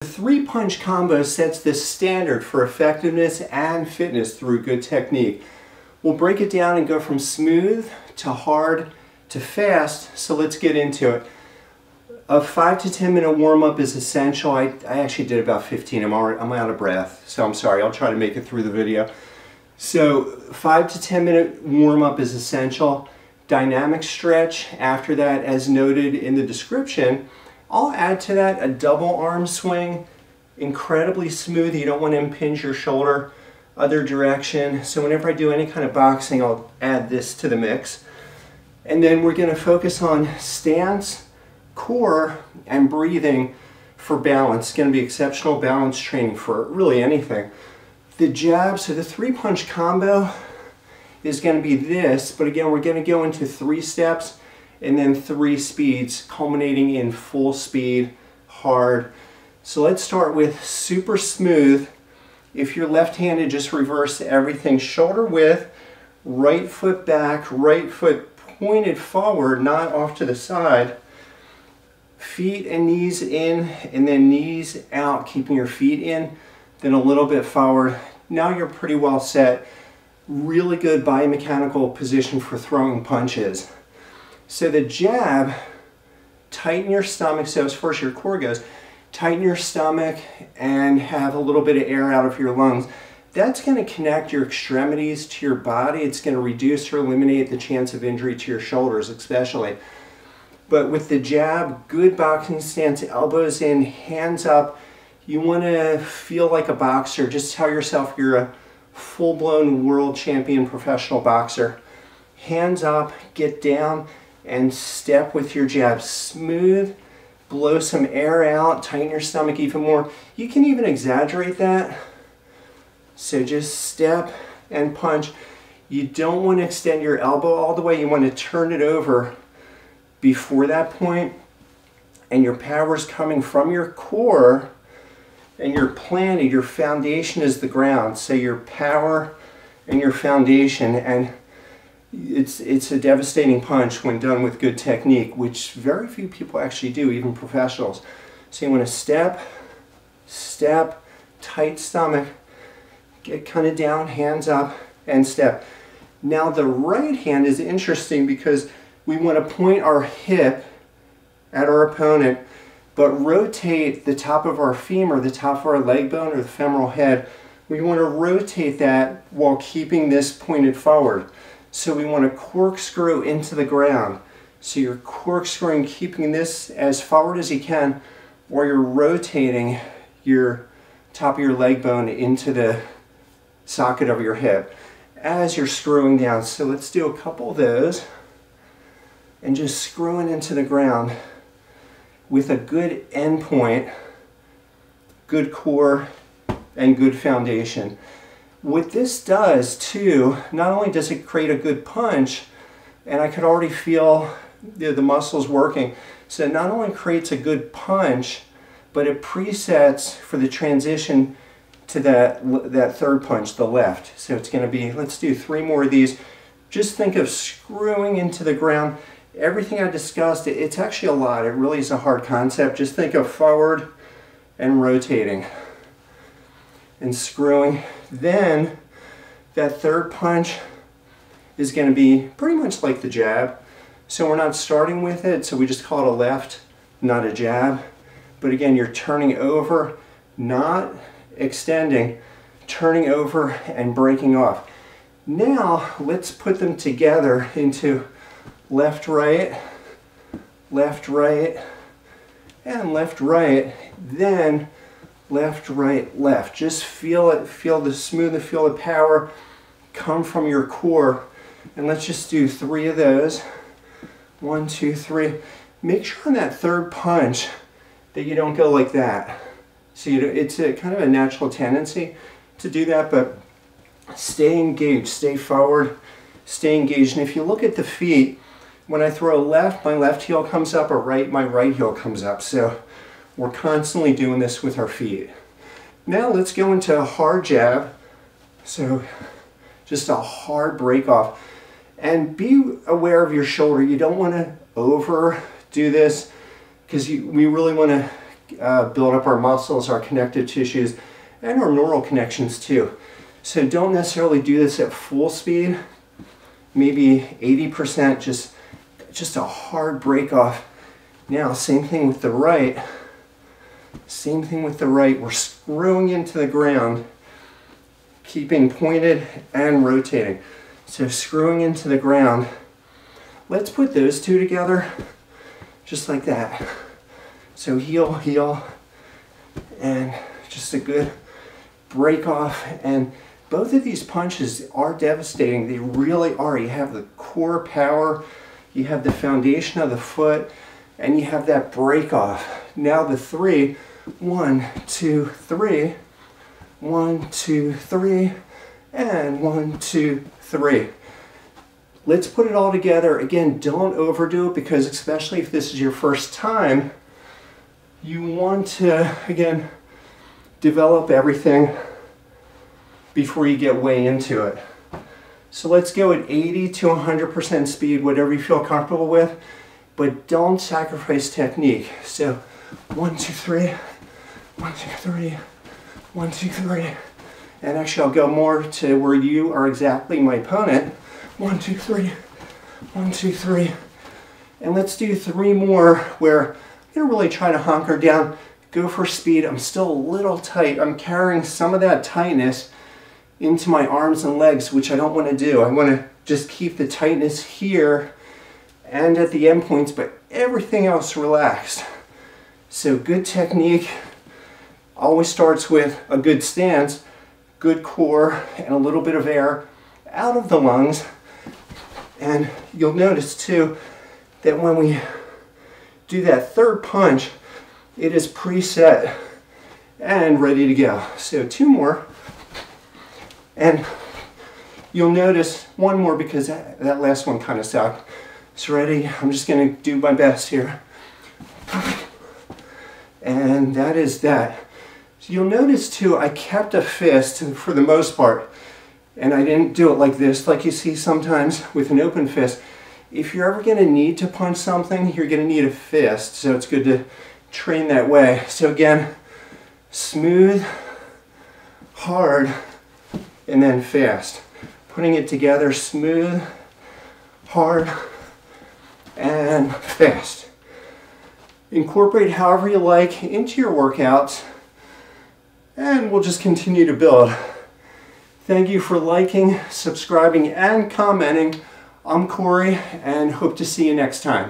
The three-punch combo sets the standard for effectiveness and fitness through good technique. We'll break it down and go from smooth to hard to fast, so let's get into it. A 5 to 10 minute warm-up is essential. I actually did about 15. I'm out of breath, so I'm sorry. I'll try to make it through the video. So 5 to 10 minute warm-up is essential. Dynamic stretch after that, as noted in the description. I'll add to that a double arm swing, incredibly smooth. You don't want to impinge your shoulder other direction. So whenever I do any kind of boxing, I'll add this to the mix. And then we're going to focus on stance, core, and breathing for balance. It's going to be exceptional balance training for really anything. The jab, so the three-punch combo is going to be this, but again, we're going to go into 3 steps and then 3 speeds, culminating in full speed, hard. So let's start with super smooth. If you're left-handed, just reverse everything. Shoulder width, right foot back, right foot pointed forward, not off to the side. Feet and knees in, and then knees out, keeping your feet in, then a little bit forward. Now you're pretty well set. Really good biomechanical position for throwing punches. So the jab, tighten your stomach, so as far as your core goes, tighten your stomach and have a little bit of air out of your lungs. That's going to connect your extremities to your body. It's going to reduce or eliminate the chance of injury to your shoulders especially. But with the jab, good boxing stance, elbows in, hands up. You want to feel like a boxer. Just tell yourself you're a full-blown world champion professional boxer. Hands up, get down, and step with your jab. Smooth, blow some air out, tighten your stomach even more. You can even exaggerate that. So just step and punch. You don't want to extend your elbow all the way. You want to turn it over before that point, and your power is coming from your core, and you're planted, your foundation is the ground. So your power and your foundation, and it's a devastating punch when done with good technique, which very few people actually do, even professionals. So you want to step, step, tight stomach, get kind of down, hands up, and step. Now the right hand is interesting because we want to point our hip at our opponent, but rotate the top of our femur, the top of our leg bone, or the femoral head. We want to rotate that while keeping this pointed forward. So we want to corkscrew into the ground. So you're corkscrewing, keeping this as forward as you can, while you're rotating your top of your leg bone into the socket of your hip as you're screwing down. So let's do a couple of those, and just screwing into the ground with a good end point, good core, and good foundation. What this does too, not only does it create a good punch, and I could already feel the muscles working, so it not only creates a good punch, but it presets for the transition to that third punch, the left. So it's going to be, let's do 3 more of these. Just think of screwing into the ground. Everything I discussed, it's actually a lot. It really is a hard concept. Just think of forward and rotating and screwing. Then that third punch is going to be pretty much like the jab. So we're not starting with it, so we just call it a left, not a jab. But again, you're turning over, not extending, turning over and breaking off. Now let's put them together into left, right, and left, right, then left, right, left. Just feel it, feel the smooth, feel the power come from your core. And let's just do 3 of those. 1, 2, 3. Make sure on that third punch that you don't go like that. So it's a kind of a natural tendency to do that, but stay engaged, stay forward, stay engaged. And if you look at the feet, when I throw a left, my left heel comes up, or right, my right heel comes up. So we're constantly doing this with our feet. Now let's go into a hard jab. So just a hard break off. And be aware of your shoulder. You don't want to overdo this, because we really want to build up our muscles, our connective tissues, and our neural connections too. So don't necessarily do this at full speed, maybe 80%, just a hard break off. Now, same thing with the right. Same thing with the right. We're screwing into the ground, keeping pointed and rotating. So screwing into the ground. Let's put those two together, just like that. So heel, heel, and just a good break off. And both of these punches are devastating. They really are. You have the core power, you have the foundation of the foot, and you have that break off. Now the three, 1, 2, 3, 1, 2, 3, and 1, 2, 3. Let's put it all together. Again, don't overdo it, because especially if this is your first time, you want to, again, develop everything before you get way into it. So let's go at 80 to 100% speed, whatever you feel comfortable with, but don't sacrifice technique. So 1, 2, 3, 1, 2, 3, 1, 2, 3. And actually I'll go more to where you are exactly my opponent. 1, 2, 3, 1, 2, 3. And let's do 3 more where I'm gonna really try to hunker down, go for speed. I'm still a little tight. I'm carrying some of that tightness into my arms and legs, which I don't want to do. I want to just keep the tightness here and at the end points, but everything else relaxed. So good technique always starts with a good stance, good core, and a little bit of air out of the lungs. And you'll notice too that when we do that third punch, it is preset and ready to go. So 2 more. And you'll notice 1 more, because that last one kind of sucked. So ready? I'm just going to do my best here. And that is that. So you'll notice too, I kept a fist for the most part. And I didn't do it like this, like you see sometimes with an open fist. If you're ever going to need to punch something, you're going to need a fist. So it's good to train that way. So again, smooth, hard, and then fast. Putting it together, smooth, hard, and fast. Incorporate however you like into your workouts, and we'll just continue to build. Thank you for liking, subscribing, and commenting. I'm Cory, and hope to see you next time.